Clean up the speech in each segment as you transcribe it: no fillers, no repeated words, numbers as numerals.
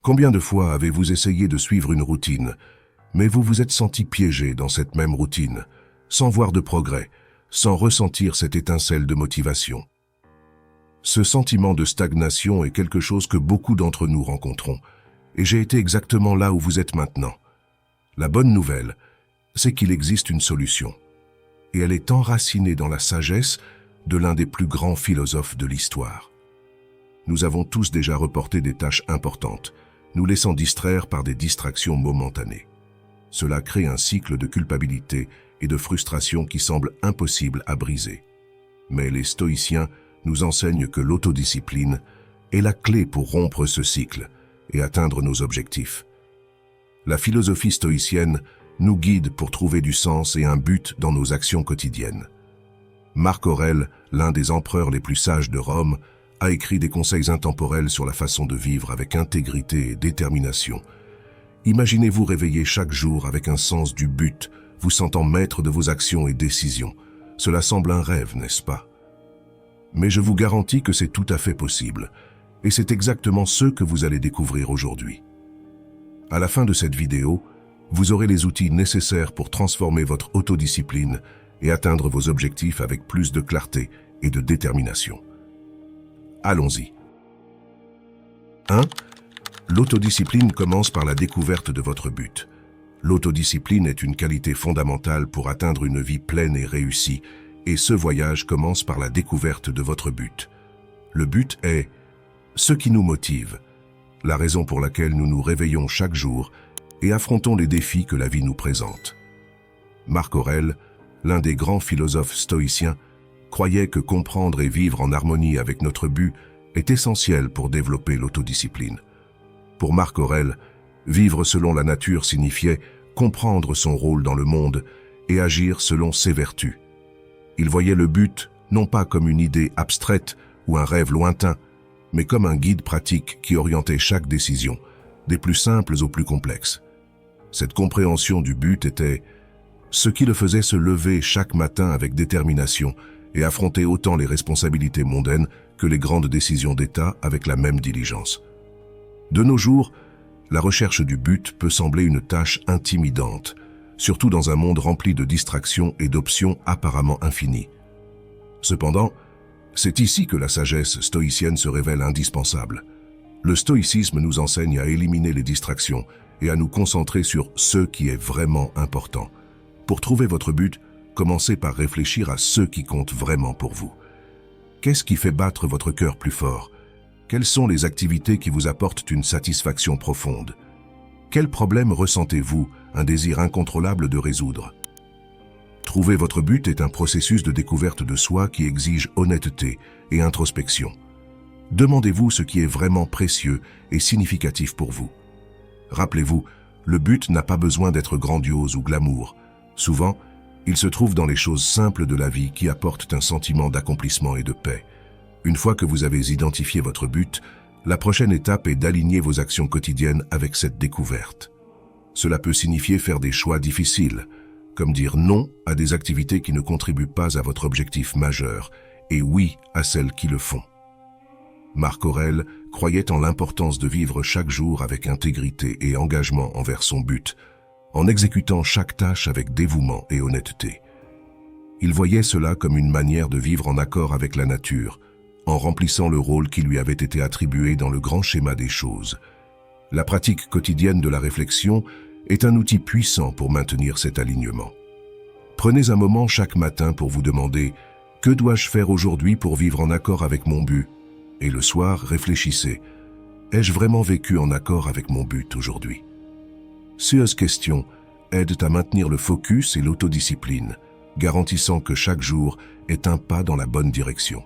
Combien de fois avez-vous essayé de suivre une routine, mais vous vous êtes senti piégé dans cette même routine, sans voir de progrès, sans ressentir cette étincelle de motivation? Ce sentiment de stagnation est quelque chose que beaucoup d'entre nous rencontrons, et j'ai été exactement là où vous êtes maintenant. La bonne nouvelle, c'est qu'il existe une solution, et elle est enracinée dans la sagesse de l'un des plus grands philosophes de l'histoire. Nous avons tous déjà reporté des tâches importantes, nous laissant distraire par des distractions momentanées. Cela crée un cycle de culpabilité et de frustration qui semble impossible à briser. Mais les stoïciens nous enseignent que l'autodiscipline est la clé pour rompre ce cycle et atteindre nos objectifs. La philosophie stoïcienne nous guide pour trouver du sens et un but dans nos actions quotidiennes. Marc Aurèle, l'un des empereurs les plus sages de Rome, a écrit des conseils intemporels sur la façon de vivre avec intégrité et détermination. Imaginez-vous réveiller chaque jour avec un sens du but, vous sentant maître de vos actions et décisions. Cela semble un rêve, n'est-ce pas? Mais je vous garantis que c'est tout à fait possible, et c'est exactement ce que vous allez découvrir aujourd'hui. À la fin de cette vidéo, vous aurez les outils nécessaires pour transformer votre autodiscipline et atteindre vos objectifs avec plus de clarté et de détermination. Allons-y. 1. L'autodiscipline commence par la découverte de votre but. L'autodiscipline est une qualité fondamentale pour atteindre une vie pleine et réussie, et ce voyage commence par la découverte de votre but. Le but est ce qui nous motive, la raison pour laquelle nous nous réveillons chaque jour et affrontons les défis que la vie nous présente. Marc Aurèle, l'un des grands philosophes stoïciens, croyait que comprendre et vivre en harmonie avec notre but est essentiel pour développer l'autodiscipline. Pour Marc Aurèle, vivre selon la nature signifiait comprendre son rôle dans le monde et agir selon ses vertus. Il voyait le but non pas comme une idée abstraite ou un rêve lointain, mais comme un guide pratique qui orientait chaque décision, des plus simples aux plus complexes. Cette compréhension du but était ce qui le faisait se lever chaque matin avec détermination et affronter autant les responsabilités mondaines que les grandes décisions d'État avec la même diligence. De nos jours, la recherche du but peut sembler une tâche intimidante, surtout dans un monde rempli de distractions et d'options apparemment infinies. Cependant, c'est ici que la sagesse stoïcienne se révèle indispensable. Le stoïcisme nous enseigne à éliminer les distractions et à nous concentrer sur ce qui est vraiment important. Pour trouver votre but, commencez par réfléchir à ce qui compte vraiment pour vous. Qu'est-ce qui fait battre votre cœur plus fort? Quelles sont les activités qui vous apportent une satisfaction profonde? Quel problème ressentez-vous un désir incontrôlable de résoudre? Trouver votre but est un processus de découverte de soi qui exige honnêteté et introspection. Demandez-vous ce qui est vraiment précieux et significatif pour vous. Rappelez-vous, le but n'a pas besoin d'être grandiose ou glamour. Souvent, il se trouve dans les choses simples de la vie qui apportent un sentiment d'accomplissement et de paix. Une fois que vous avez identifié votre but, la prochaine étape est d'aligner vos actions quotidiennes avec cette découverte. Cela peut signifier faire des choix difficiles, comme dire non à des activités qui ne contribuent pas à votre objectif majeur et oui à celles qui le font. Marc Aurèle croyait en l'importance de vivre chaque jour avec intégrité et engagement envers son but, en exécutant chaque tâche avec dévouement et honnêteté. Il voyait cela comme une manière de vivre en accord avec la nature, en remplissant le rôle qui lui avait été attribué dans le grand schéma des choses. La pratique quotidienne de la réflexion est un outil puissant pour maintenir cet alignement. Prenez un moment chaque matin pour vous demander « Que dois-je faire aujourd'hui pour vivre en accord avec mon but ?» Et le soir, réfléchissez « Ai-je vraiment vécu en accord avec mon but aujourd'hui ?» Ces questions aident à maintenir le focus et l'autodiscipline, garantissant que chaque jour est un pas dans la bonne direction.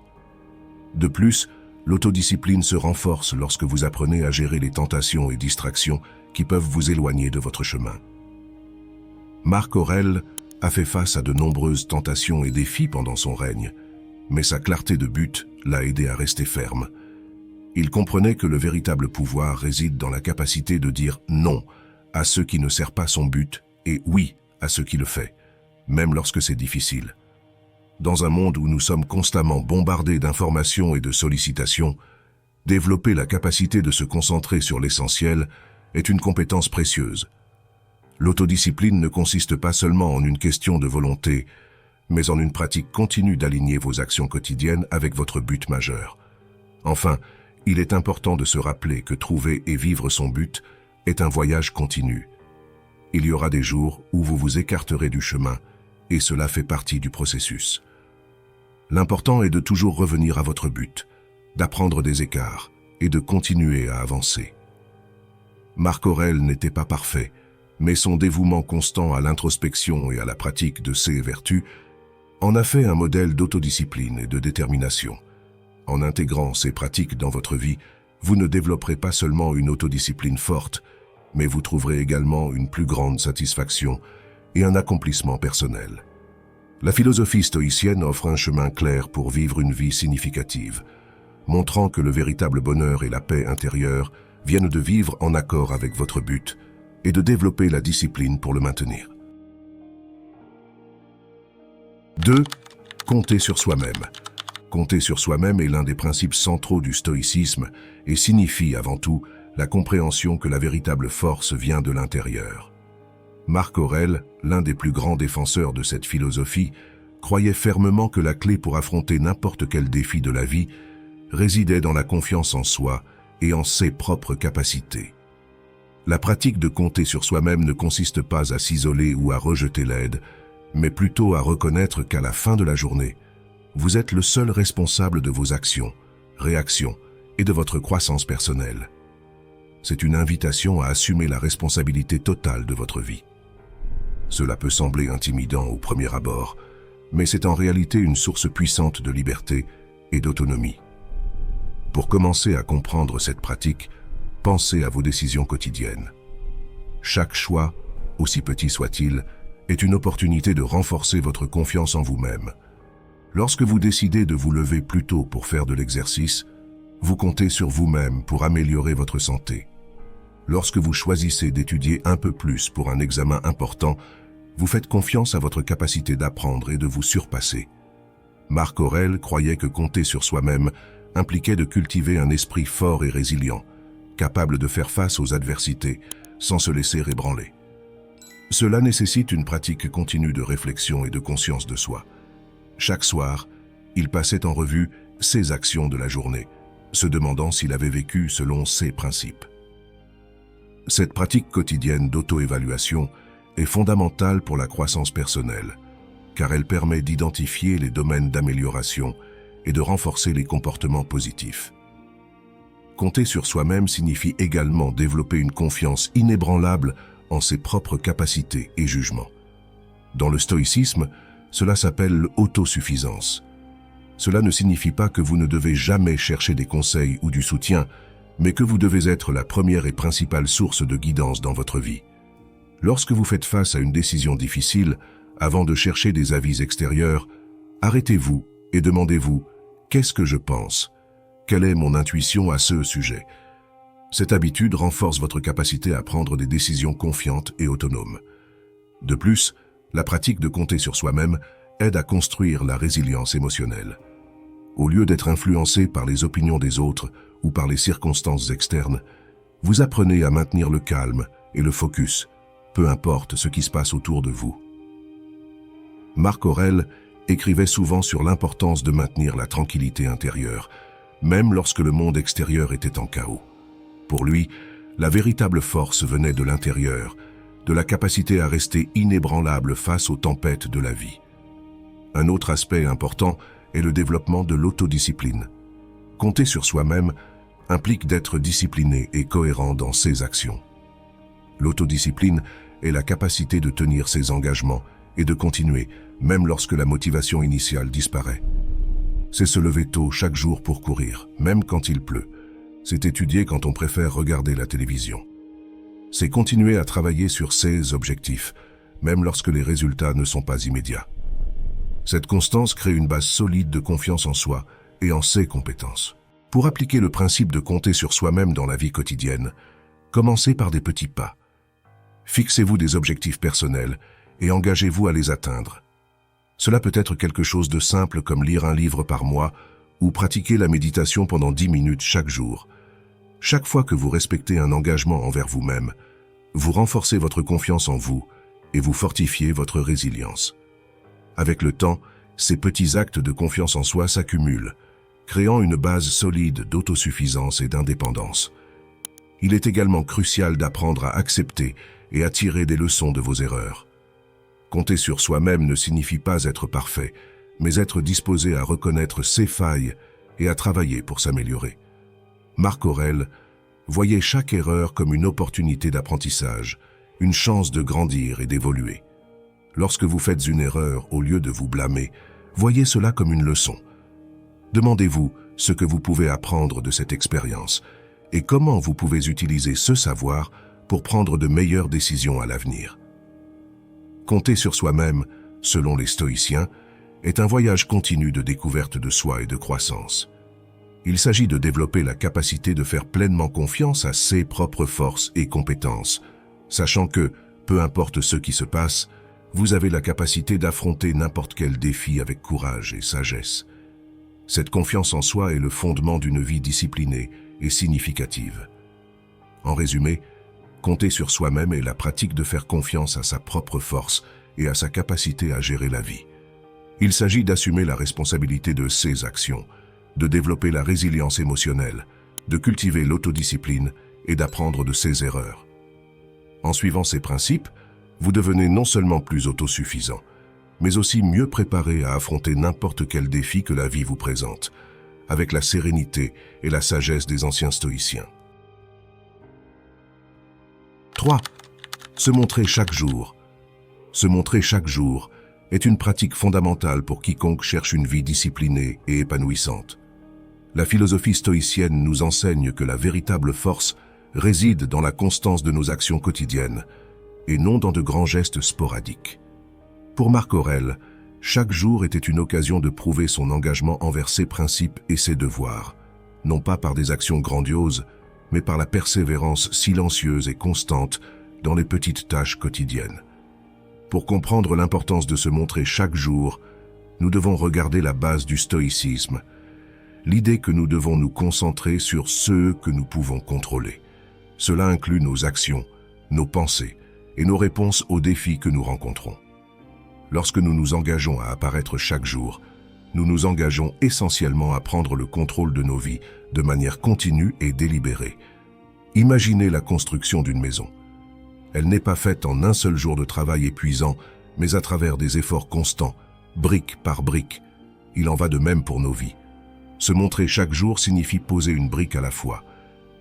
De plus, l'autodiscipline se renforce lorsque vous apprenez à gérer les tentations et distractions qui peuvent vous éloigner de votre chemin. Marc Aurèle a fait face à de nombreuses tentations et défis pendant son règne, mais sa clarté de but l'a aidé à rester ferme. Il comprenait que le véritable pouvoir réside dans la capacité de dire non à ce qui ne sert pas son but et oui à ce qui le fait, même lorsque c'est difficile. Dans un monde où nous sommes constamment bombardés d'informations et de sollicitations, Développer la capacité de se concentrer sur l'essentiel est une compétence précieuse. L'autodiscipline ne consiste pas seulement en une question de volonté, mais en une pratique continue d'aligner vos actions quotidiennes avec votre but majeur. Enfin, il est important de se rappeler que trouver et vivre son but est un voyage continu. Il y aura des jours où vous vous écarterez du chemin, et cela fait partie du processus. L'important est de toujours revenir à votre but, d'apprendre des écarts et de continuer à avancer. Marc Aurèle n'était pas parfait, mais son dévouement constant à l'introspection et à la pratique de ses vertus en a fait un modèle d'autodiscipline et de détermination. En intégrant ces pratiques dans votre vie, vous ne développerez pas seulement une autodiscipline forte, mais vous trouverez également une plus grande satisfaction et un accomplissement personnel. La philosophie stoïcienne offre un chemin clair pour vivre une vie significative, montrant que le véritable bonheur et la paix intérieure viennent de vivre en accord avec votre but et de développer la discipline pour le maintenir. 2. Compter sur soi-même. Compter sur soi-même est l'un des principes centraux du stoïcisme et signifie avant tout la compréhension que la véritable force vient de l'intérieur. Marc Aurèle, l'un des plus grands défenseurs de cette philosophie, croyait fermement que la clé pour affronter n'importe quel défi de la vie résidait dans la confiance en soi et en ses propres capacités. La pratique de compter sur soi-même ne consiste pas à s'isoler ou à rejeter l'aide, mais plutôt à reconnaître qu'à la fin de la journée, vous êtes le seul responsable de vos actions, réactions et de votre croissance personnelle. C'est une invitation à assumer la responsabilité totale de votre vie. Cela peut sembler intimidant au premier abord, mais c'est en réalité une source puissante de liberté et d'autonomie. Pour commencer à comprendre cette pratique, pensez à vos décisions quotidiennes. Chaque choix, aussi petit soit-il, est une opportunité de renforcer votre confiance en vous-même. Lorsque vous décidez de vous lever plus tôt pour faire de l'exercice, vous comptez sur vous-même pour améliorer votre santé. Lorsque vous choisissez d'étudier un peu plus pour un examen important, vous faites confiance à votre capacité d'apprendre et de vous surpasser. Marc Aurèle croyait que compter sur soi-même impliquait de cultiver un esprit fort et résilient, capable de faire face aux adversités sans se laisser ébranler. Cela nécessite une pratique continue de réflexion et de conscience de soi. Chaque soir, il passait en revue ses actions de la journée, se demandant s'il avait vécu selon ses principes. Cette pratique quotidienne d'auto-évaluation est fondamentale pour la croissance personnelle, car elle permet d'identifier les domaines d'amélioration et de renforcer les comportements positifs. Compter sur soi-même signifie également développer une confiance inébranlable en ses propres capacités et jugements. Dans le stoïcisme, cela s'appelle l'autosuffisance. Cela ne signifie pas que vous ne devez jamais chercher des conseils ou du soutien, mais que vous devez être la première et principale source de guidance dans votre vie. Lorsque vous faites face à une décision difficile, avant de chercher des avis extérieurs, arrêtez-vous et demandez-vous « Qu'est-ce que je pense ? Quelle est mon intuition à ce sujet ?» Cette habitude renforce votre capacité à prendre des décisions confiantes et autonomes. De plus, la pratique de compter sur soi-même aide à construire la résilience émotionnelle. Au lieu d'être influencé par les opinions des autres ou par les circonstances externes, vous apprenez à maintenir le calme et le focus, peu importe ce qui se passe autour de vous. Marc Aurèle écrivait souvent sur l'importance de maintenir la tranquillité intérieure, même lorsque le monde extérieur était en chaos. Pour lui, la véritable force venait de l'intérieur, de la capacité à rester inébranlable face aux tempêtes de la vie. Un autre aspect important est le développement de l'autodiscipline. Compter sur soi-même implique d'être discipliné et cohérent dans ses actions. L'autodiscipline est la capacité de tenir ses engagements et de continuer, même lorsque la motivation initiale disparaît. C'est se lever tôt chaque jour pour courir, même quand il pleut. C'est étudier quand on préfère regarder la télévision. C'est continuer à travailler sur ses objectifs, même lorsque les résultats ne sont pas immédiats. Cette constance crée une base solide de confiance en soi et en ses compétences. Pour appliquer le principe de compter sur soi-même dans la vie quotidienne, commencez par des petits pas. Fixez-vous des objectifs personnels et engagez-vous à les atteindre. Cela peut être quelque chose de simple comme lire un livre par mois ou pratiquez la méditation pendant 10 minutes chaque jour. Chaque fois que vous respectez un engagement envers vous-même, vous renforcez votre confiance en vous et vous fortifiez votre résilience. Avec le temps, ces petits actes de confiance en soi s'accumulent, créant une base solide d'autosuffisance et d'indépendance. Il est également crucial d'apprendre à accepter et à tirer des leçons de vos erreurs. Compter sur soi-même ne signifie pas être parfait, mais être disposé à reconnaître ses failles et à travailler pour s'améliorer. Marc Aurèle voyait chaque erreur comme une opportunité d'apprentissage, une chance de grandir et d'évoluer. Lorsque vous faites une erreur, au lieu de vous blâmer, voyez cela comme une leçon. Demandez-vous ce que vous pouvez apprendre de cette expérience et comment vous pouvez utiliser ce savoir pour prendre de meilleures décisions à l'avenir. Compter sur soi-même, selon les stoïciens, est un voyage continu de découverte de soi et de croissance. Il s'agit de développer la capacité de faire pleinement confiance à ses propres forces et compétences, sachant que, peu importe ce qui se passe, vous avez la capacité d'affronter n'importe quel défi avec courage et sagesse. Cette confiance en soi est le fondement d'une vie disciplinée et significative. En résumé, compter sur soi-même est la pratique de faire confiance à sa propre force et à sa capacité à gérer la vie. Il s'agit d'assumer la responsabilité de ses actions, de développer la résilience émotionnelle, de cultiver l'autodiscipline et d'apprendre de ses erreurs. En suivant ces principes, vous devenez non seulement plus autosuffisant, mais aussi mieux préparé à affronter n'importe quel défi que la vie vous présente, avec la sérénité et la sagesse des anciens stoïciens. 3. Se montrer chaque jour. Se montrer chaque jour est une pratique fondamentale pour quiconque cherche une vie disciplinée et épanouissante. La philosophie stoïcienne nous enseigne que la véritable force réside dans la constance de nos actions quotidiennes et non dans de grands gestes sporadiques. Pour Marc Aurèle, chaque jour était une occasion de prouver son engagement envers ses principes et ses devoirs, non pas par des actions grandioses, mais par la persévérance silencieuse et constante dans les petites tâches quotidiennes. Pour comprendre l'importance de se montrer chaque jour, nous devons regarder la base du stoïcisme, l'idée que nous devons nous concentrer sur ce que nous pouvons contrôler. Cela inclut nos actions, nos pensées et nos réponses aux défis que nous rencontrons. Lorsque nous nous engageons à apparaître chaque jour, nous nous engageons essentiellement à prendre le contrôle de nos vies de manière continue et délibérée. Imaginez la construction d'une maison. Elle n'est pas faite en un seul jour de travail épuisant, mais à travers des efforts constants, brique par brique. Il en va de même pour nos vies. Se montrer chaque jour signifie poser une brique à la fois,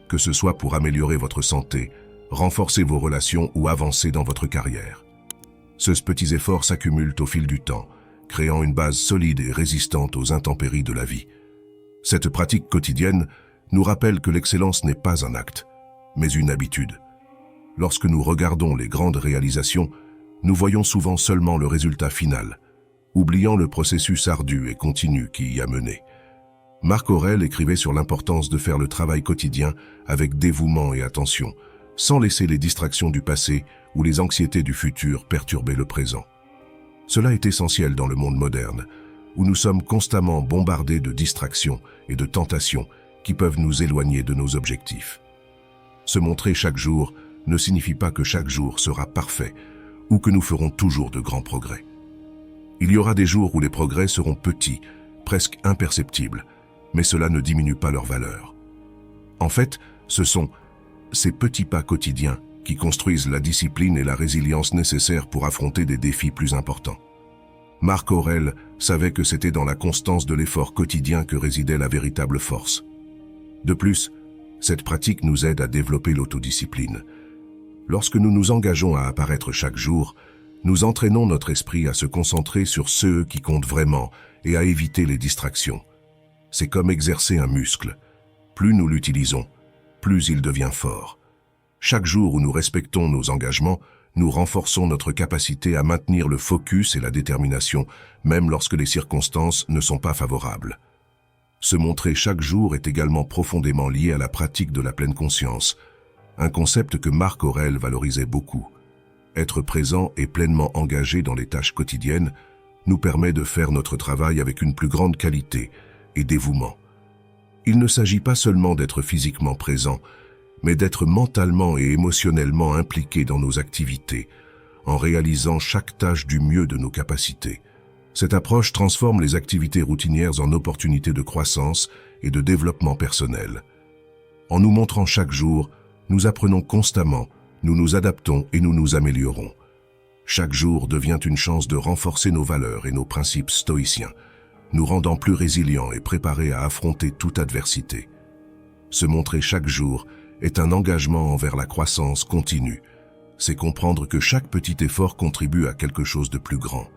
que ce soit pour améliorer votre santé, renforcer vos relations ou avancer dans votre carrière. Ces petits efforts s'accumulent au fil du temps, créant une base solide et résistante aux intempéries de la vie. Cette pratique quotidienne nous rappelle que l'excellence n'est pas un acte, mais une habitude. Lorsque nous regardons les grandes réalisations, nous voyons souvent seulement le résultat final, oubliant le processus ardu et continu qui y a mené. Marc Aurèle écrivait sur l'importance de faire le travail quotidien avec dévouement et attention, sans laisser les distractions du passé ou les anxiétés du futur perturber le présent. Cela est essentiel dans le monde moderne, où nous sommes constamment bombardés de distractions et de tentations qui peuvent nous éloigner de nos objectifs. Se montrer chaque jour ne signifie pas que chaque jour sera parfait ou que nous ferons toujours de grands progrès. Il y aura des jours où les progrès seront petits, presque imperceptibles, mais cela ne diminue pas leur valeur. En fait, ce sont ces petits pas quotidiens qui construisent la discipline et la résilience nécessaires pour affronter des défis plus importants. Marc Aurèle savait que c'était dans la constance de l'effort quotidien que résidait la véritable force. De plus, cette pratique nous aide à développer l'autodiscipline. Lorsque nous nous engageons à apparaître chaque jour, nous entraînons notre esprit à se concentrer sur ce qui compte vraiment et à éviter les distractions. C'est comme exercer un muscle. Plus nous l'utilisons, plus il devient fort. Chaque jour où nous respectons nos engagements, nous renforçons notre capacité à maintenir le focus et la détermination, même lorsque les circonstances ne sont pas favorables. Se montrer chaque jour est également profondément lié à la pratique de la pleine conscience, un concept que Marc Aurèle valorisait beaucoup. Être présent et pleinement engagé dans les tâches quotidiennes nous permet de faire notre travail avec une plus grande qualité et dévouement. Il ne s'agit pas seulement d'être physiquement présent, mais d'être mentalement et émotionnellement impliqué dans nos activités, en réalisant chaque tâche du mieux de nos capacités. Cette approche transforme les activités routinières en opportunités de croissance et de développement personnel. En nous montrant chaque jour, nous apprenons constamment, nous nous adaptons et nous nous améliorons. Chaque jour devient une chance de renforcer nos valeurs et nos principes stoïciens, nous rendant plus résilients et préparés à affronter toute adversité. Se montrer chaque jour est un engagement envers la croissance continue. C'est comprendre que chaque petit effort contribue à quelque chose de plus grand.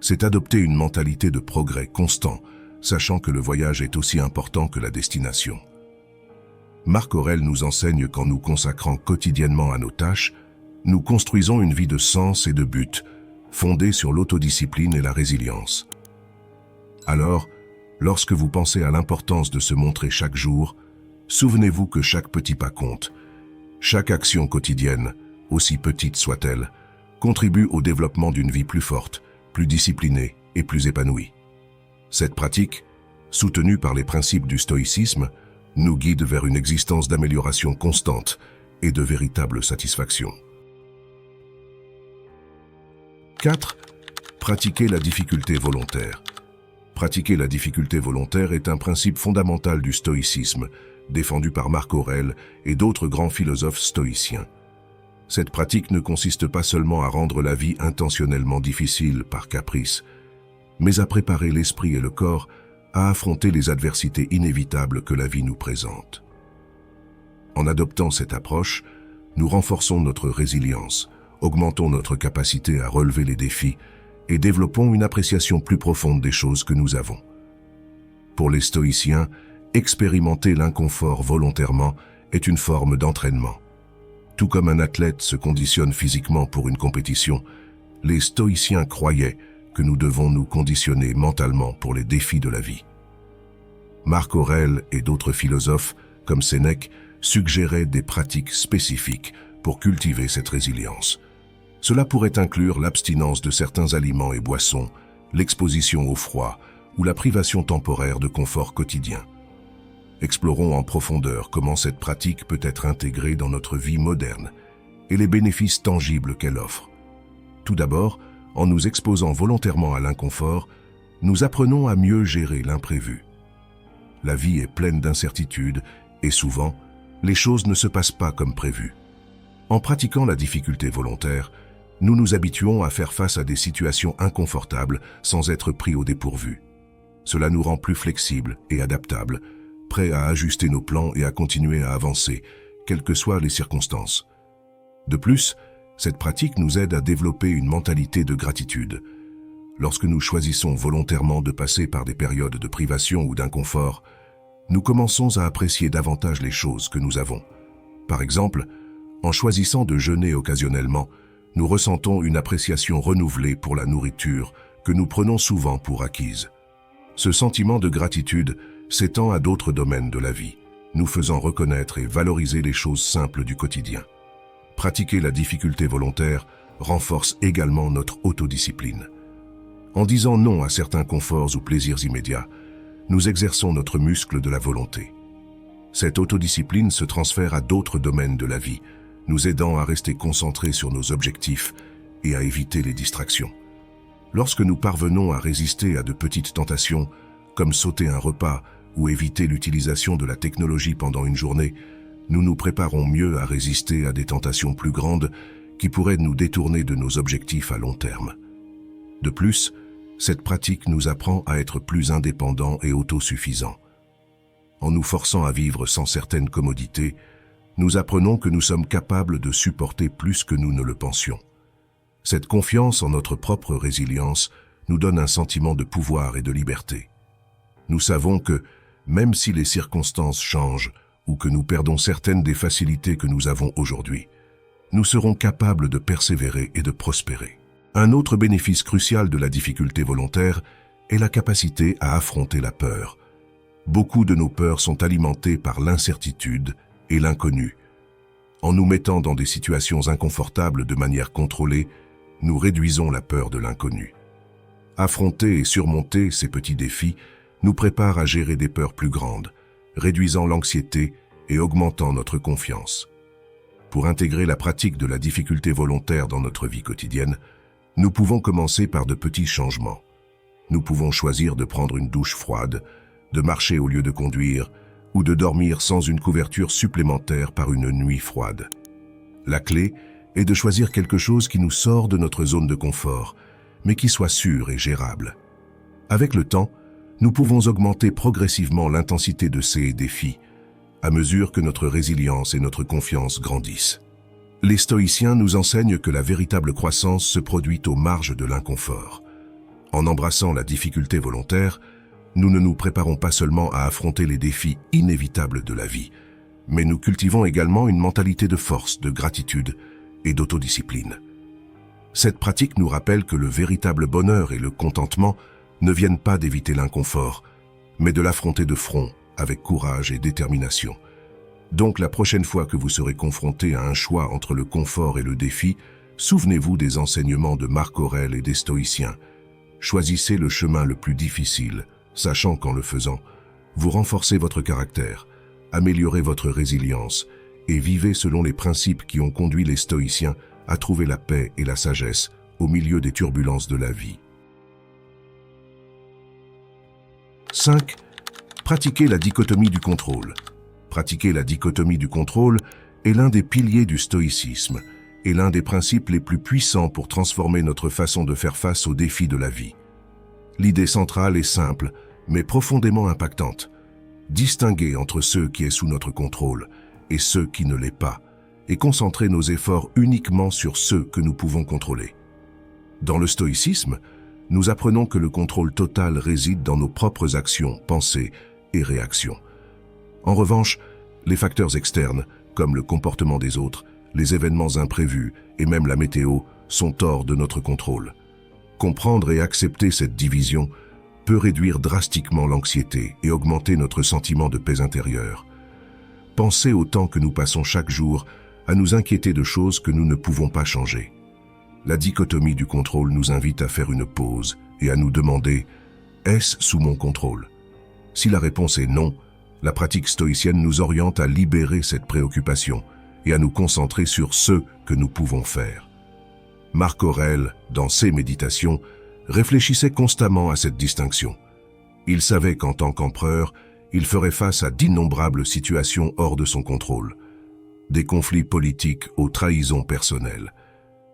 C'est adopter une mentalité de progrès constant, sachant que le voyage est aussi important que la destination. Marc Aurèle nous enseigne qu'en nous consacrant quotidiennement à nos tâches, nous construisons une vie de sens et de but, fondée sur l'autodiscipline et la résilience. Alors, lorsque vous pensez à l'importance de se montrer chaque jour, souvenez-vous que chaque petit pas compte. Chaque action quotidienne, aussi petite soit-elle, contribue au développement d'une vie plus forte, plus disciplinée et plus épanouie. Cette pratique, soutenue par les principes du stoïcisme, nous guide vers une existence d'amélioration constante et de véritable satisfaction. 4. Pratiquer la difficulté volontaire. Pratiquer la difficulté volontaire est un principe fondamental du stoïcisme, défendu par Marc Aurèle et d'autres grands philosophes stoïciens. Cette pratique ne consiste pas seulement à rendre la vie intentionnellement difficile par caprice, mais à préparer l'esprit et le corps à affronter les adversités inévitables que la vie nous présente. En adoptant cette approche, nous renforçons notre résilience, augmentons notre capacité à relever les défis et développons une appréciation plus profonde des choses que nous avons. Pour les stoïciens, expérimenter l'inconfort volontairement est une forme d'entraînement. Tout comme un athlète se conditionne physiquement pour une compétition, les stoïciens croyaient que nous devons nous conditionner mentalement pour les défis de la vie. Marc Aurèle et d'autres philosophes, comme Sénèque, suggéraient des pratiques spécifiques pour cultiver cette résilience. Cela pourrait inclure l'abstinence de certains aliments et boissons, l'exposition au froid ou la privation temporaire de confort quotidien. Explorons en profondeur comment cette pratique peut être intégrée dans notre vie moderne et les bénéfices tangibles qu'elle offre. Tout d'abord, en nous exposant volontairement à l'inconfort, nous apprenons à mieux gérer l'imprévu. La vie est pleine d'incertitudes et souvent, les choses ne se passent pas comme prévu. En pratiquant la difficulté volontaire, nous nous habituons à faire face à des situations inconfortables sans être pris au dépourvu. Cela nous rend plus flexibles et adaptables, prêts à ajuster nos plans et à continuer à avancer, quelles que soient les circonstances. De plus, cette pratique nous aide à développer une mentalité de gratitude. Lorsque nous choisissons volontairement de passer par des périodes de privation ou d'inconfort, nous commençons à apprécier davantage les choses que nous avons. Par exemple, en choisissant de jeûner occasionnellement, nous ressentons une appréciation renouvelée pour la nourriture que nous prenons souvent pour acquise. Ce sentiment de gratitude s'étend à d'autres domaines de la vie, nous faisant reconnaître et valoriser les choses simples du quotidien. Pratiquer la difficulté volontaire renforce également notre autodiscipline. En disant non à certains conforts ou plaisirs immédiats, nous exerçons notre muscle de la volonté. Cette autodiscipline se transfère à d'autres domaines de la vie, nous aidant à rester concentrés sur nos objectifs et à éviter les distractions. Lorsque nous parvenons à résister à de petites tentations, comme sauter un repas ou éviter l'utilisation de la technologie pendant une journée, nous nous préparons mieux à résister à des tentations plus grandes qui pourraient nous détourner de nos objectifs à long terme. De plus, cette pratique nous apprend à être plus indépendants et autosuffisants. En nous forçant à vivre sans certaines commodités, nous apprenons que nous sommes capables de supporter plus que nous ne le pensions. Cette confiance en notre propre résilience nous donne un sentiment de pouvoir et de liberté. Nous savons que, même si les circonstances changent ou que nous perdons certaines des facilités que nous avons aujourd'hui, nous serons capables de persévérer et de prospérer. Un autre bénéfice crucial de la difficulté volontaire est la capacité à affronter la peur. Beaucoup de nos peurs sont alimentées par l'incertitude et l'inconnu. En nous mettant dans des situations inconfortables de manière contrôlée, nous réduisons la peur de l'inconnu. Affronter et surmonter ces petits défis nous prépare à gérer des peurs plus grandes, réduisant l'anxiété et augmentant notre confiance. Pour intégrer la pratique de la difficulté volontaire dans notre vie quotidienne, nous pouvons commencer par de petits changements. Nous pouvons choisir de prendre une douche froide, de marcher au lieu de conduire, ou de dormir sans une couverture supplémentaire par une nuit froide. La clé est de choisir quelque chose qui nous sort de notre zone de confort, mais qui soit sûr et gérable. Avec le temps, nous pouvons augmenter progressivement l'intensité de ces défis, à mesure que notre résilience et notre confiance grandissent. Les stoïciens nous enseignent que la véritable croissance se produit aux marges de l'inconfort. En embrassant la difficulté volontaire, nous ne nous préparons pas seulement à affronter les défis inévitables de la vie, mais nous cultivons également une mentalité de force, de gratitude et d'autodiscipline. Cette pratique nous rappelle que le véritable bonheur et le contentement ne viennent pas d'éviter l'inconfort, mais de l'affronter de front, avec courage et détermination. Donc la prochaine fois que vous serez confronté à un choix entre le confort et le défi, souvenez-vous des enseignements de Marc Aurèle et des stoïciens. Choisissez le chemin le plus difficile, sachant qu'en le faisant, vous renforcez votre caractère, améliorez votre résilience et vivez selon les principes qui ont conduit les stoïciens à trouver la paix et la sagesse au milieu des turbulences de la vie. 5. Pratiquer la dichotomie du contrôle. Pratiquer la dichotomie du contrôle est l'un des piliers du stoïcisme et l'un des principes les plus puissants pour transformer notre façon de faire face aux défis de la vie. L'idée centrale est simple, mais profondément impactante. Distinguer entre ceux qui est sous notre contrôle et ceux qui ne l'est pas, et concentrer nos efforts uniquement sur ceux que nous pouvons contrôler. Dans le stoïcisme, nous apprenons que le contrôle total réside dans nos propres actions, pensées et réactions. En revanche, les facteurs externes, comme le comportement des autres, les événements imprévus et même la météo, sont hors de notre contrôle. Comprendre et accepter cette division peut réduire drastiquement l'anxiété et augmenter notre sentiment de paix intérieure. Pensez au temps que nous passons chaque jour à nous inquiéter de choses que nous ne pouvons pas changer. La dichotomie du contrôle nous invite à faire une pause et à nous demander « Est-ce sous mon contrôle ?» Si la réponse est non, la pratique stoïcienne nous oriente à libérer cette préoccupation et à nous concentrer sur ce que nous pouvons faire. Marc Aurèle, dans ses méditations, réfléchissait constamment à cette distinction. Il savait qu'en tant qu'empereur, il ferait face à d'innombrables situations hors de son contrôle, des conflits politiques aux trahisons personnelles.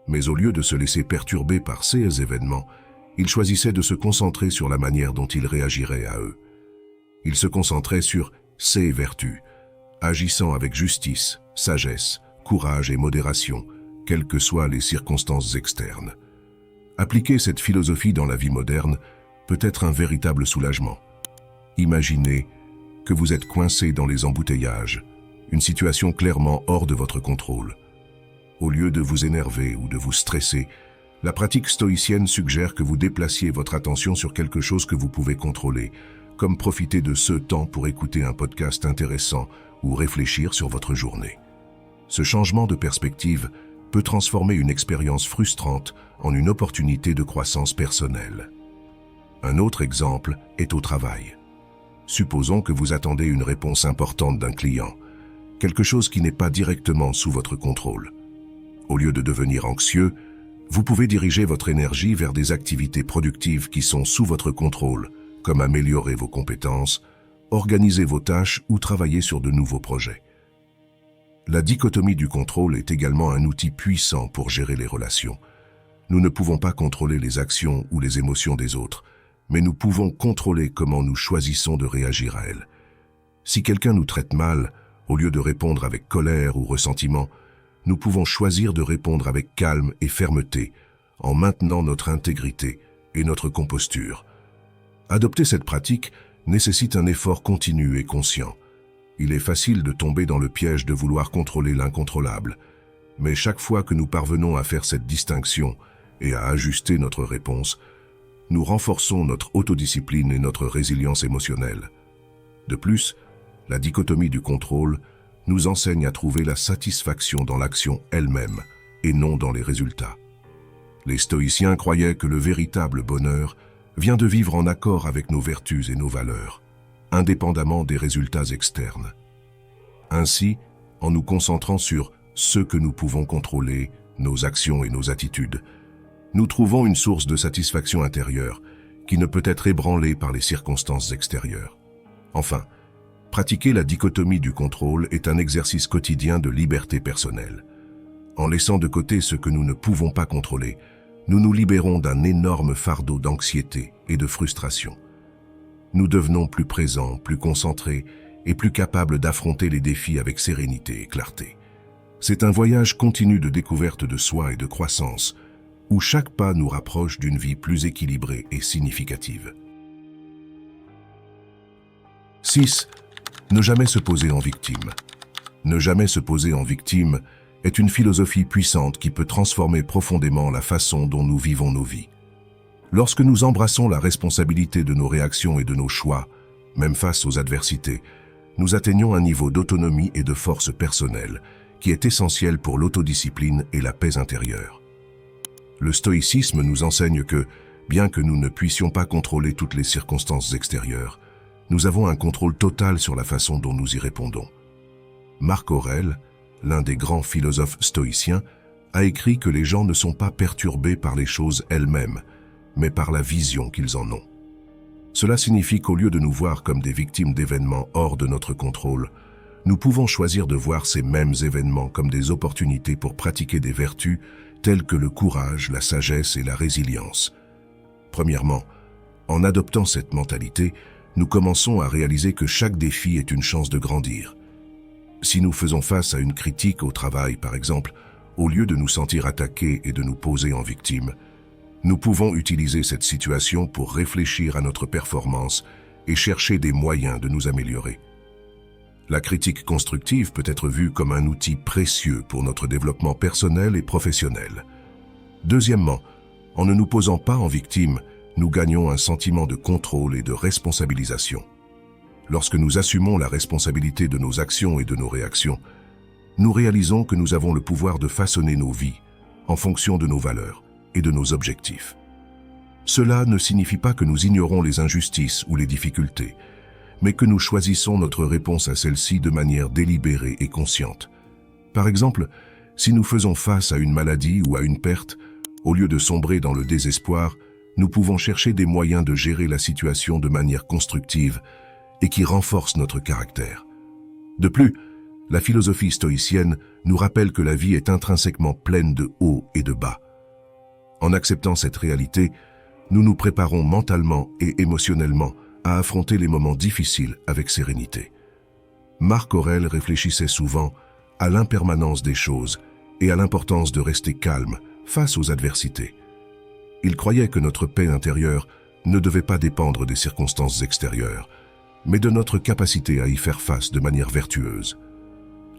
Mais au lieu de se laisser perturber par ces événements, il choisissait de se concentrer sur la manière dont il réagirait à eux. Il se concentrait sur ses vertus, agissant avec justice, sagesse, courage et modération, quelles que soient les circonstances externes. Appliquer cette philosophie dans la vie moderne peut être un véritable soulagement. Imaginez que vous êtes coincé dans les embouteillages, une situation clairement hors de votre contrôle. Au lieu de vous énerver ou de vous stresser, la pratique stoïcienne suggère que vous déplaciez votre attention sur quelque chose que vous pouvez contrôler, comme profiter de ce temps pour écouter un podcast intéressant ou réfléchir sur votre journée. Ce changement de perspective peut transformer une expérience frustrante en une opportunité de croissance personnelle. Un autre exemple est au travail. Supposons que vous attendez une réponse importante d'un client, quelque chose qui n'est pas directement sous votre contrôle. Au lieu de devenir anxieux, vous pouvez diriger votre énergie vers des activités productives qui sont sous votre contrôle, comme améliorer vos compétences, organiser vos tâches ou travailler sur de nouveaux projets. La dichotomie du contrôle est également un outil puissant pour gérer les relations. Nous ne pouvons pas contrôler les actions ou les émotions des autres, mais nous pouvons contrôler comment nous choisissons de réagir à elles. Si quelqu'un nous traite mal, au lieu de répondre avec colère ou ressentiment, nous pouvons choisir de répondre avec calme et fermeté, en maintenant notre intégrité et notre composture. Adopter cette pratique nécessite un effort continu et conscient. Il est facile de tomber dans le piège de vouloir contrôler l'incontrôlable, mais chaque fois que nous parvenons à faire cette distinction et à ajuster notre réponse, nous renforçons notre autodiscipline et notre résilience émotionnelle. De plus, la dichotomie du contrôle nous enseigne à trouver la satisfaction dans l'action elle-même et non dans les résultats. Les stoïciens croyaient que le véritable bonheur vient de vivre en accord avec nos vertus et nos valeurs, indépendamment des résultats externes. Ainsi, en nous concentrant sur ce que nous pouvons contrôler, nos actions et nos attitudes, nous trouvons une source de satisfaction intérieure qui ne peut être ébranlée par les circonstances extérieures. Enfin, pratiquer la dichotomie du contrôle est un exercice quotidien de liberté personnelle. En laissant de côté ce que nous ne pouvons pas contrôler, nous nous libérons d'un énorme fardeau d'anxiété et de frustration. Nous devenons plus présents, plus concentrés et plus capables d'affronter les défis avec sérénité et clarté. C'est un voyage continu de découverte de soi et de croissance, où chaque pas nous rapproche d'une vie plus équilibrée et significative. 6. Ne jamais se poser en victime. Ne jamais se poser en victime est une philosophie puissante qui peut transformer profondément la façon dont nous vivons nos vies. Lorsque nous embrassons la responsabilité de nos réactions et de nos choix, même face aux adversités, nous atteignons un niveau d'autonomie et de force personnelle qui est essentiel pour l'autodiscipline et la paix intérieure. Le stoïcisme nous enseigne que, bien que nous ne puissions pas contrôler toutes les circonstances extérieures, nous avons un contrôle total sur la façon dont nous y répondons. Marc Aurèle, l'un des grands philosophes stoïciens, a écrit que les gens ne sont pas perturbés par les choses elles-mêmes, mais par la vision qu'ils en ont. Cela signifie qu'au lieu de nous voir comme des victimes d'événements hors de notre contrôle, nous pouvons choisir de voir ces mêmes événements comme des opportunités pour pratiquer des vertus telles que le courage, la sagesse et la résilience. Premièrement, en adoptant cette mentalité, nous commençons à réaliser que chaque défi est une chance de grandir. Si nous faisons face à une critique au travail, par exemple, au lieu de nous sentir attaqués et de nous poser en victime, nous pouvons utiliser cette situation pour réfléchir à notre performance et chercher des moyens de nous améliorer. La critique constructive peut être vue comme un outil précieux pour notre développement personnel et professionnel. Deuxièmement, en ne nous posant pas en victime, nous gagnons un sentiment de contrôle et de responsabilisation. Lorsque nous assumons la responsabilité de nos actions et de nos réactions, nous réalisons que nous avons le pouvoir de façonner nos vies en fonction de nos valeurs et de nos objectifs. Cela ne signifie pas que nous ignorons les injustices ou les difficultés, mais que nous choisissons notre réponse à celles-ci de manière délibérée et consciente. Par exemple, si nous faisons face à une maladie ou à une perte, au lieu de sombrer dans le désespoir, nous pouvons chercher des moyens de gérer la situation de manière constructive et qui renforcent notre caractère. De plus, la philosophie stoïcienne nous rappelle que la vie est intrinsèquement pleine de hauts et de bas. En acceptant cette réalité, nous nous préparons mentalement et émotionnellement à affronter les moments difficiles avec sérénité. Marc Aurèle réfléchissait souvent à l'impermanence des choses et à l'importance de rester calme face aux adversités. Il croyait que notre paix intérieure ne devait pas dépendre des circonstances extérieures, mais de notre capacité à y faire face de manière vertueuse.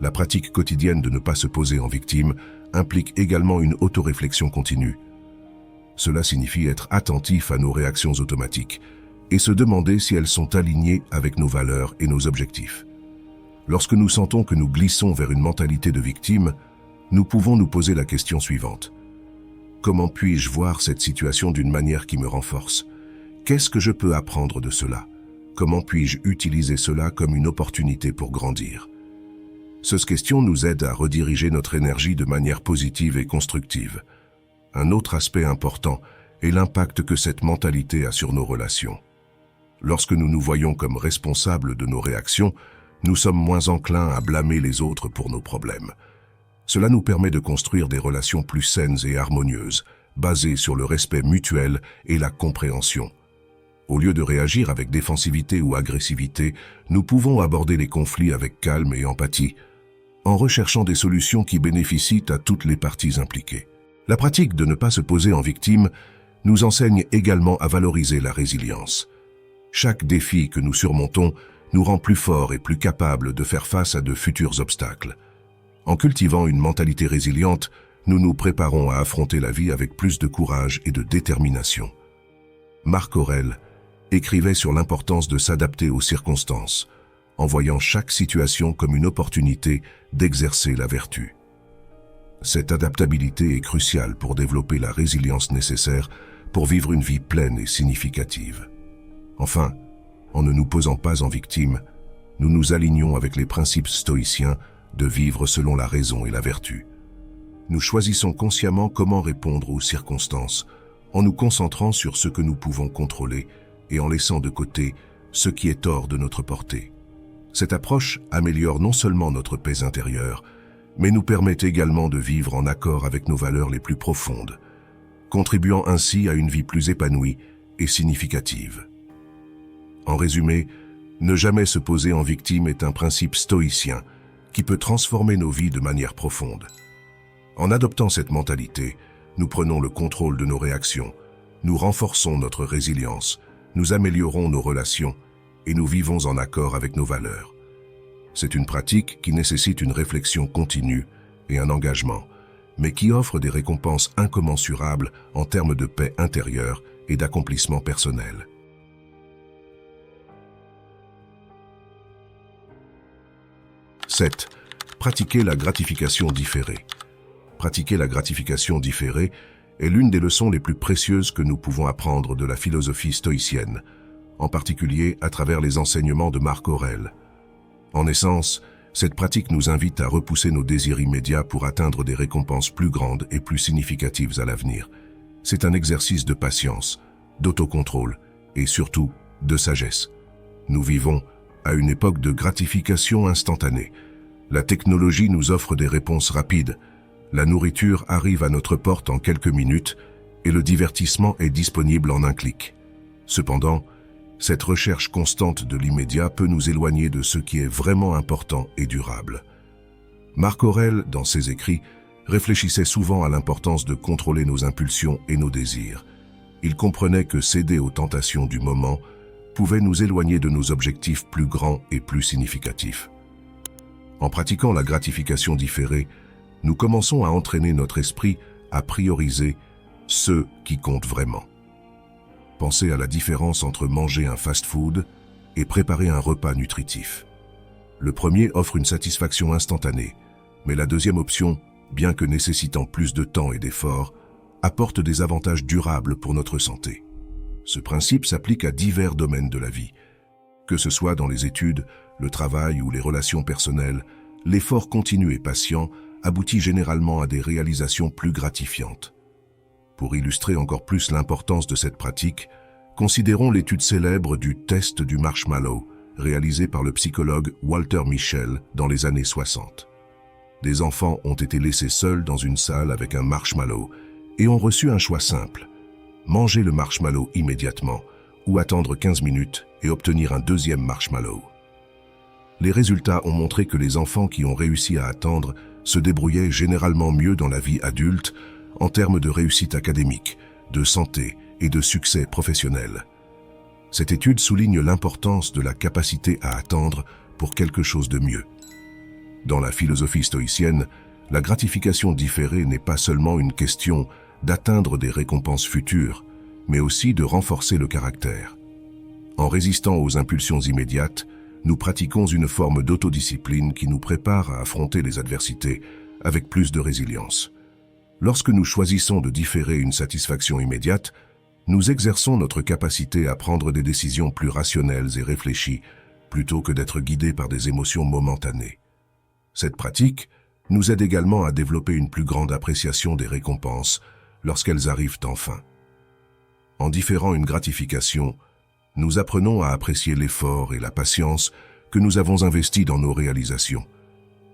La pratique quotidienne de ne pas se poser en victime implique également une autoréflexion continue. Cela signifie être attentif à nos réactions automatiques et se demander si elles sont alignées avec nos valeurs et nos objectifs. Lorsque nous sentons que nous glissons vers une mentalité de victime, nous pouvons nous poser la question suivante. Comment puis-je voir cette situation d'une manière qui me renforce? Qu'est-ce que je peux apprendre de cela? Comment puis-je utiliser cela comme une opportunité pour grandir? Cette question nous aide à rediriger notre énergie de manière positive et constructive. Un autre aspect important est l'impact que cette mentalité a sur nos relations. Lorsque nous nous voyons comme responsables de nos réactions, nous sommes moins enclins à blâmer les autres pour nos problèmes. Cela nous permet de construire des relations plus saines et harmonieuses, basées sur le respect mutuel et la compréhension. Au lieu de réagir avec défensivité ou agressivité, nous pouvons aborder les conflits avec calme et empathie, en recherchant des solutions qui bénéficient à toutes les parties impliquées. La pratique de ne pas se poser en victime nous enseigne également à valoriser la résilience. Chaque défi que nous surmontons nous rend plus forts et plus capables de faire face à de futurs obstacles. En cultivant une mentalité résiliente, nous nous préparons à affronter la vie avec plus de courage et de détermination. Marc Aurèle écrivait sur l'importance de s'adapter aux circonstances, en voyant chaque situation comme une opportunité d'exercer la vertu. Cette adaptabilité est cruciale pour développer la résilience nécessaire pour vivre une vie pleine et significative. Enfin, en ne nous posant pas en victime, nous nous alignons avec les principes stoïciens de vivre selon la raison et la vertu. Nous choisissons consciemment comment répondre aux circonstances, en nous concentrant sur ce que nous pouvons contrôler et en laissant de côté ce qui est hors de notre portée. Cette approche améliore non seulement notre paix intérieure, mais nous permet également de vivre en accord avec nos valeurs les plus profondes, contribuant ainsi à une vie plus épanouie et significative. En résumé, ne jamais se poser en victime est un principe stoïcien qui peut transformer nos vies de manière profonde. En adoptant cette mentalité, nous prenons le contrôle de nos réactions, nous renforçons notre résilience, nous améliorons nos relations et nous vivons en accord avec nos valeurs. C'est une pratique qui nécessite une réflexion continue et un engagement, mais qui offre des récompenses incommensurables en termes de paix intérieure et d'accomplissement personnel. « 7. Pratiquer la gratification différée. Pratiquer la gratification différée est l'une des leçons les plus précieuses que nous pouvons apprendre de la philosophie stoïcienne, en particulier à travers les enseignements de Marc Aurèle. En essence, cette pratique nous invite à repousser nos désirs immédiats pour atteindre des récompenses plus grandes et plus significatives à l'avenir. C'est un exercice de patience, d'autocontrôle et surtout de sagesse. Nous vivons à une époque de gratification instantanée. La technologie nous offre des réponses rapides. La nourriture arrive à notre porte en quelques minutes et le divertissement est disponible en un clic. Cependant, cette recherche constante de l'immédiat peut nous éloigner de ce qui est vraiment important et durable. Marc Aurèle, dans ses écrits, réfléchissait souvent à l'importance de contrôler nos impulsions et nos désirs. Il comprenait que céder aux tentations du moment pouvait nous éloigner de nos objectifs plus grands et plus significatifs. En pratiquant la gratification différée, nous commençons à entraîner notre esprit à prioriser ce qui compte vraiment. Pensez à la différence entre manger un fast-food et préparer un repas nutritif. Le premier offre une satisfaction instantanée, mais la deuxième option, bien que nécessitant plus de temps et d'efforts, apporte des avantages durables pour notre santé. Ce principe s'applique à divers domaines de la vie. Que ce soit dans les études, le travail ou les relations personnelles, l'effort continu et patient aboutit généralement à des réalisations plus gratifiantes. Pour illustrer encore plus l'importance de cette pratique, considérons l'étude célèbre du test du marshmallow, réalisée par le psychologue Walter Mischel dans les années 60. Des enfants ont été laissés seuls dans une salle avec un marshmallow et ont reçu un choix simple: manger le marshmallow immédiatement ou attendre 15 minutes et obtenir un deuxième marshmallow. Les résultats ont montré que les enfants qui ont réussi à attendre se débrouillaient généralement mieux dans la vie adulte en termes de réussite académique, de santé et de succès professionnel. Cette étude souligne l'importance de la capacité à attendre pour quelque chose de mieux. Dans la philosophie stoïcienne, la gratification différée n'est pas seulement une question d'atteindre des récompenses futures, mais aussi de renforcer le caractère. En résistant aux impulsions immédiates, nous pratiquons une forme d'autodiscipline qui nous prépare à affronter les adversités avec plus de résilience. Lorsque nous choisissons de différer une satisfaction immédiate, nous exerçons notre capacité à prendre des décisions plus rationnelles et réfléchies, plutôt que d'être guidés par des émotions momentanées. Cette pratique nous aide également à développer une plus grande appréciation des récompenses lorsqu'elles arrivent enfin. En différant une gratification, nous apprenons à apprécier l'effort et la patience que nous avons investis dans nos réalisations.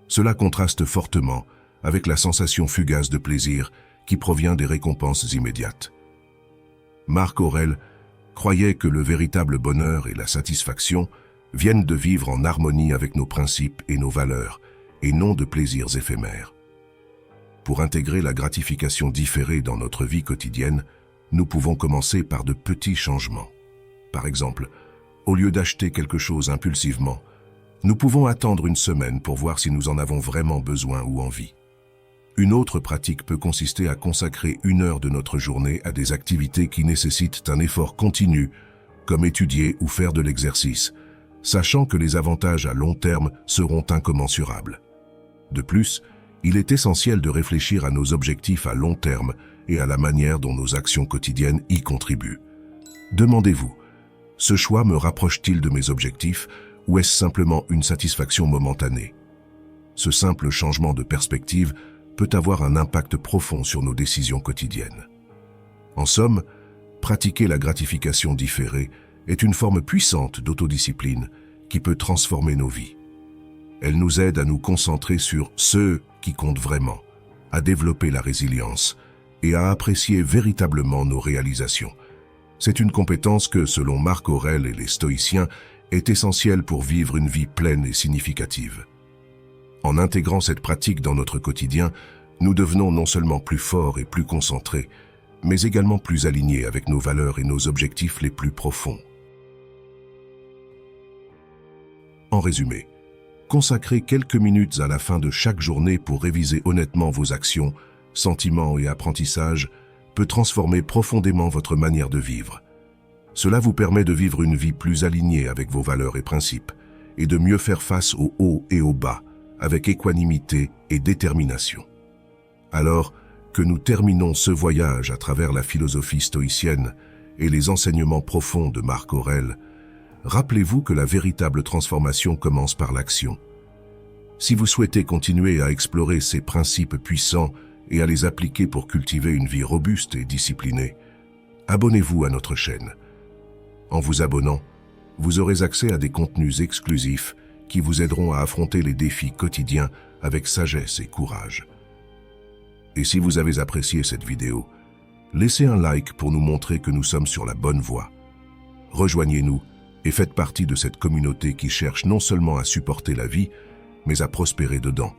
Cela contraste fortement avec la sensation fugace de plaisir qui provient des récompenses immédiates. Marc Aurèle croyait que le véritable bonheur et la satisfaction viennent de vivre en harmonie avec nos principes et nos valeurs, et non de plaisirs éphémères. Pour intégrer la gratification différée dans notre vie quotidienne, nous pouvons commencer par de petits changements. Par exemple, au lieu d'acheter quelque chose impulsivement, nous pouvons attendre une semaine pour voir si nous en avons vraiment besoin ou envie. Une autre pratique peut consister à consacrer 1 heure de notre journée à des activités qui nécessitent un effort continu, comme étudier ou faire de l'exercice, sachant que les avantages à long terme seront incommensurables. De plus, Il est essentiel de réfléchir à nos objectifs à long terme et à la manière dont nos actions quotidiennes y contribuent. Demandez-vous, ce choix me rapproche-t-il de mes objectifs ou est-ce simplement une satisfaction momentanée? Ce simple changement de perspective peut avoir un impact profond sur nos décisions quotidiennes. En somme, pratiquer la gratification différée est une forme puissante d'autodiscipline qui peut transformer nos vies. Elle nous aide à nous concentrer sur ce qui compte vraiment, à développer la résilience et à apprécier véritablement nos réalisations. C'est une compétence que, selon Marc Aurèle et les stoïciens, est essentielle pour vivre une vie pleine et significative. En intégrant cette pratique dans notre quotidien, nous devenons non seulement plus forts et plus concentrés, mais également plus alignés avec nos valeurs et nos objectifs les plus profonds. En résumé, consacrez quelques minutes à la fin de chaque journée pour réviser honnêtement vos actions, sentiments et apprentissages peut transformer profondément votre manière de vivre. Cela vous permet de vivre une vie plus alignée avec vos valeurs et principes et de mieux faire face aux hauts et aux bas avec équanimité et détermination. Alors que nous terminons ce voyage à travers la philosophie stoïcienne et les enseignements profonds de Marc Aurèle, rappelez-vous que la véritable transformation commence par l'action. Si vous souhaitez continuer à explorer ces principes puissants et à les appliquer pour cultiver une vie robuste et disciplinée, abonnez-vous à notre chaîne. En vous abonnant, vous aurez accès à des contenus exclusifs qui vous aideront à affronter les défis quotidiens avec sagesse et courage. Et si vous avez apprécié cette vidéo, laissez un like pour nous montrer que nous sommes sur la bonne voie. Rejoignez-nous et faites partie de cette communauté qui cherche non seulement à supporter la vie, mais à prospérer dedans,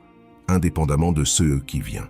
indépendamment de ce qui vient.